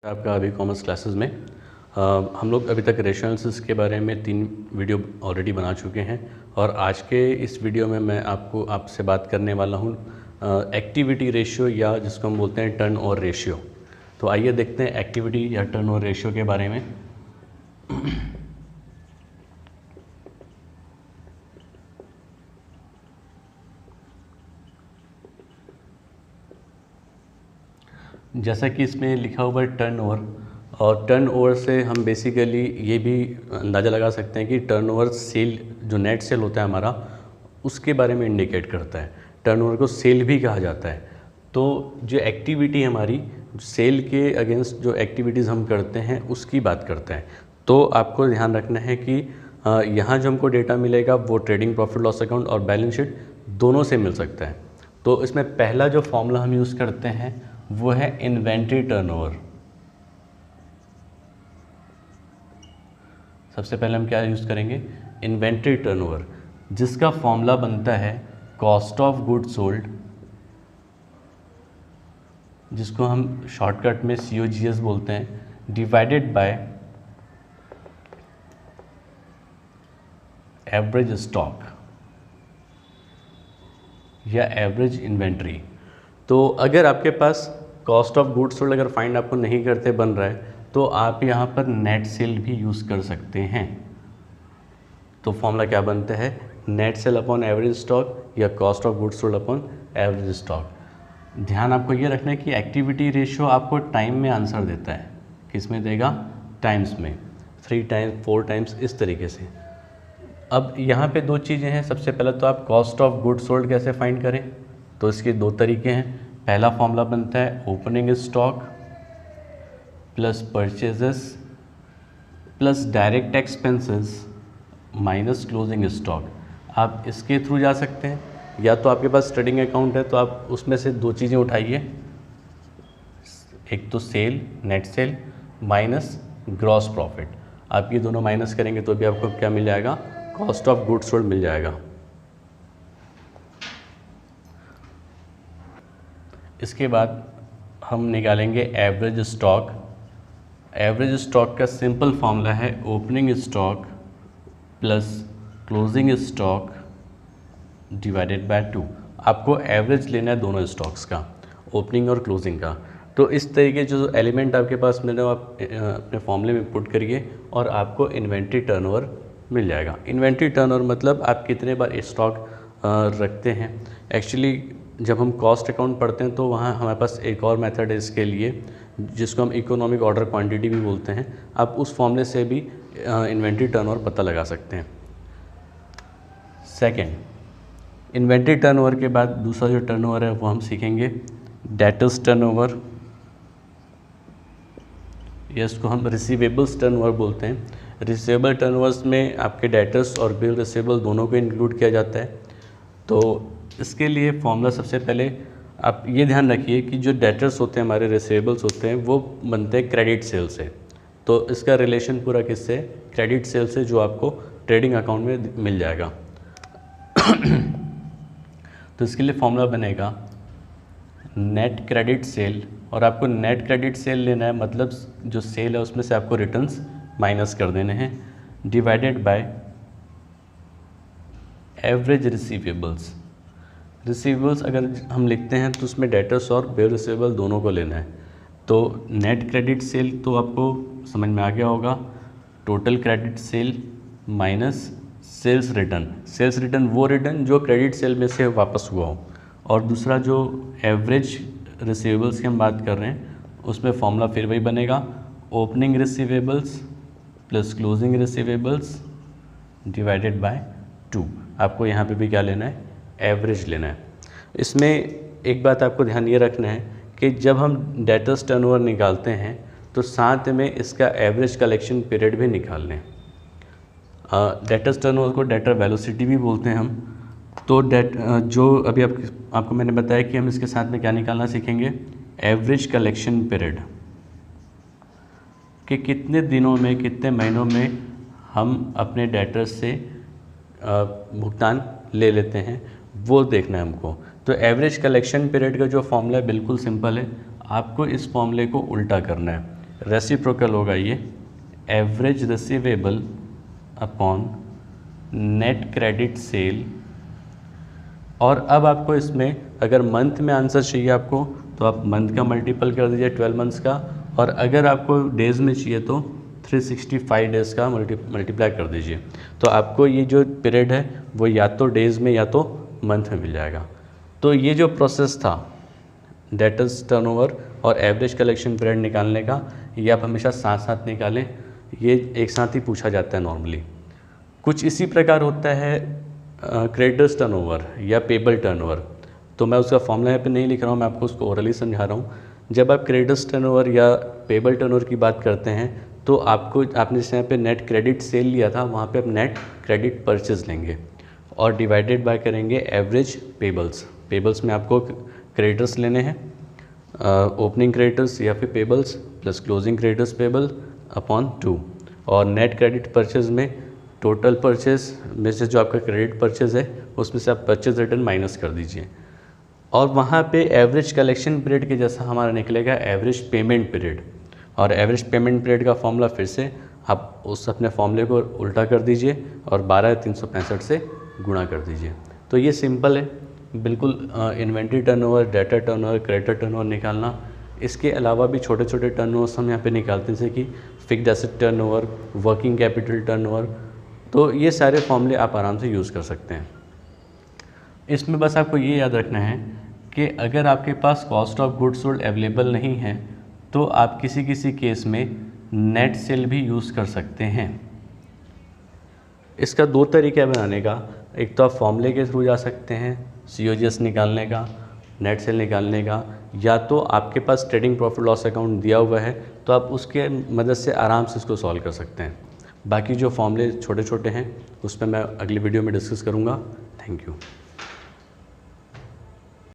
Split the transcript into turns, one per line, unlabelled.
आपका अभी commerce classes में हम लोग अभी तक रेशनल्स के बारे में 3 वीडियो ऑलरेडी बना चुके हैं और आज के इस वीडियो में मैं आपसे बात करने वाला हूँ एक्टिविटी रेशियो या जिसको हम बोलते हैं टर्न ओवर रेशियो। तो आइए देखते हैं एक्टिविटी या टर्न ओवर रेशियो के बारे में। जैसा कि इसमें लिखा हुआ है टर्नओवर, और टर्नओवर से हम बेसिकली ये भी अंदाज़ा लगा सकते हैं कि टर्नओवर सेल जो नेट सेल होता है हमारा उसके बारे में इंडिकेट करता है। टर्नओवर को सेल भी कहा जाता है। तो जो एक्टिविटी हमारी सेल के अगेंस्ट जो एक्टिविटीज़ हम करते हैं उसकी बात करते हैं। तो आपको ध्यान रखना है कि यहाँ जो हमको डेटा मिलेगा वो ट्रेडिंग प्रॉफिट लॉस अकाउंट और बैलेंस शीट दोनों से मिल सकता है। तो इसमें पहला जो फॉर्मूला हम यूज़ करते हैं वो है इन्वेंट्री टर्नओवर। सबसे पहले हम क्या यूज़ करेंगे, इन्वेंट्री टर्नओवर, जिसका फॉर्मूला बनता है कॉस्ट ऑफ गुड्स सोल्ड, जिसको हम शॉर्टकट में COGS बोलते हैं, डिवाइडेड बाय एवरेज स्टॉक या एवरेज इन्वेंट्री। तो अगर आपके पास कॉस्ट ऑफ गुड्स सोल्ड अगर फाइंड आपको नहीं करते बन रहा है तो आप यहाँ पर नेट सेल भी यूज़ कर सकते हैं। तो फॉर्मूला क्या बनता है, net sale upon average stock या cost of goods sold upon average stock. ध्यान आपको ये रखना है कि एक्टिविटी रेशियो आपको टाइम में आंसर देता है। किस में देगा, टाइम्स में, 3 टाइम्स 4 टाइम्स इस तरीके से। अब यहाँ पे 2 चीज़ें हैं। सबसे पहले तो आप कॉस्ट ऑफ गुड्स सोल्ड कैसे फाइंड करें, तो इसके 2 तरीके हैं। पहला फॉर्मूला बनता है opening stock plus purchases plus direct expenses minus closing stock. आप इसके थ्रू जा सकते हैं, या तो आपके पास ट्रेडिंग अकाउंट है तो आप उसमें से 2 चीज़ें उठाइए, एक तो sale, net sale minus gross profit. आप ये दोनों माइनस करेंगे तो भी आपको क्या मिल जाएगा, कॉस्ट ऑफ गुड्स सोल्ड मिल जाएगा। इसके बाद हम निकालेंगे एवरेज स्टॉक। एवरेज स्टॉक का सिंपल फॉर्मूला है opening stock plus closing stock divided by 2। आपको एवरेज लेना है दोनों स्टॉक्स का, ओपनिंग और क्लोजिंग का। तो इस तरीके जो एलिमेंट आपके पास मिले आप अपने फॉर्मूले में पुट करिए और आपको इन्वेंट्री टर्नओवर मिल जाएगा। इन्वेंट्री टर्नओवर मतलब आप कितने बार स्टॉक रखते हैं। एक्चुअली जब हम कॉस्ट अकाउंट पढ़ते हैं तो वहाँ हमारे पास एक और मेथड है इसके लिए, जिसको हम इकोनॉमिक ऑर्डर क्वांटिटी भी बोलते हैं। आप उस फॉर्मूले से भी इन्वेंट्री टर्नओवर पता लगा सकते हैं। सेकेंड, इन्वेंट्री टर्नओवर के बाद दूसरा जो टर्नओवर है वो हम सीखेंगे डेटर्स टर्नओवर, या इसको हम रिसीवेबल्स टर्नओवर बोलते हैं। रिसीवेबल टर्नओवर्स में आपके डेटर्स और बिल रिसीवेबल दोनों को इंक्लूड किया जाता है। तो इसके लिए फॉर्मूला सबसे पहले आप ये ध्यान रखिए कि जो डेटर्स होते हैं हमारे, रिसीवेबल्स होते हैं, वो बनते हैं क्रेडिट सेल से। तो इसका रिलेशन पूरा किससे, क्रेडिट सेल से, जो आपको ट्रेडिंग अकाउंट में मिल जाएगा। तो इसके लिए फॉर्मूला बनेगा नेट क्रेडिट सेल, और आपको नेट क्रेडिट सेल लेना है, मतलब जो सेल है उसमें से आपको रिटर्न्स माइनस कर देने हैं, divided by average receivables. Receivables अगर हम लिखते हैं तो उसमें डेटर्स और बिल रिसीवेबल दोनों को लेना है। तो नेट क्रेडिट सेल तो आपको समझ में आ गया होगा, total credit sale minus sales return. Sales return वो रिटर्न जो क्रेडिट सेल में से वापस हुआ हो, और दूसरा जो एवरेज रिसीवेबल्स की हम बात कर रहे हैं उसमें फॉर्मूला फिर वही बनेगा, opening receivables plus closing receivables divided by 2। आपको यहाँ पे भी क्या लेना है, एवरेज लेना है। इसमें एक बात आपको ध्यान ये रखना है कि जब हम डेटर्स टर्नओवर निकालते हैं तो साथ में इसका एवरेज कलेक्शन पीरियड भी निकाल लें। डेटर्स टर्नओवर को डेटर वेलोसिटी भी बोलते हैं हम। तो जो अभी आपको मैंने बताया कि हम इसके साथ में क्या निकालना सीखेंगे, एवरेज कलेक्शन पीरियड, कि कितने दिनों में, कितने महीनों में हम अपने डेटर्स से भुगतान ले लेते हैं, वो देखना है हमको। तो एवरेज कलेक्शन पीरियड का जो फॉर्मूला है बिल्कुल सिंपल है, आपको इस फॉर्मूले को उल्टा करना है। रेसिप्रोकल होगा ये average receivable upon net credit sale. और अब आपको इसमें अगर मंथ में आंसर चाहिए आपको तो आप मंथ का मल्टीपल कर दीजिए 12 मंथ्स का, और अगर आपको डेज़ में चाहिए तो 365 डेज़ का मल्टीप्लाई कर दीजिए। तो आपको ये जो पीरियड है वो या तो डेज़ में या तो मंथ में मिल जाएगा। तो ये जो प्रोसेस था डेटर्स टर्नओवर और एवरेज कलेक्शन पीरियड निकालने का, ये आप हमेशा साथ साथ निकालें, ये एक साथ ही पूछा जाता है नॉर्मली। कुछ इसी प्रकार होता है क्रेडिटर्स टर्नओवर या पेबल टर्नओवर। तो मैं उसका फॉर्मूला यहाँ पे नहीं लिख रहा हूँ, मैं आपको उसको ओरली समझा रहा हूँ। जब आप क्रेडिटर्स टर्नओवर या पेबल टर्नओवर की बात करते हैं तो आपने जैसे यहाँ पे नेट क्रेडिट सेल लिया था, वहाँ पे आप नेट क्रेडिट परचेज लेंगे और डिवाइडेड बाय करेंगे एवरेज पेबल्स। पेबल्स में आपको क्रेडिटर्स लेने हैं, ओपनिंग क्रेडिटर्स या फिर payables plus closing creditors payable upon 2, और नेट क्रेडिट परचेज में टोटल परचेज में से जो आपका क्रेडिट परचेज है उसमें से आप परचेज रिटर्न माइनस कर दीजिए। और वहाँ पे एवरेज कलेक्शन पीरियड के जैसा हमारा निकलेगा एवरेज पेमेंट पीरियड, और एवरेज पेमेंट पीरियड का फॉर्मूला फिर से आप उस अपने फॉर्मूले को उल्टा कर दीजिए और 12/365 से गुणा कर दीजिए। तो ये सिंपल है बिल्कुल inventory turnover, data turnover, creditor turnover निकालना। इसके अलावा भी छोटे छोटे टर्नओवर्स हम यहाँ पे निकालते हैं, जैसे कि fixed asset turnover, working capital turnover. तो ये सारे फॉर्मूले आप आराम से यूज़ कर सकते हैं। इसमें बस आपको ये याद रखना है कि अगर आपके पास cost of goods sold available नहीं है तो आप किसी किसी केस में नेट सेल भी यूज़ कर सकते हैं। इसका 2 तरीका बनाने का, एक तो आप फॉर्मूले के थ्रू जा सकते हैं COGS निकालने का, नेट सेल निकालने का, या तो आपके पास ट्रेडिंग प्रॉफिट लॉस अकाउंट दिया हुआ है तो आप उसके मदद से आराम से इसको सॉल्व कर सकते हैं। बाकी जो फॉर्मूले छोटे छोटे हैं उस पर मैं अगली वीडियो में डिस्कस करूँगा। Thank you.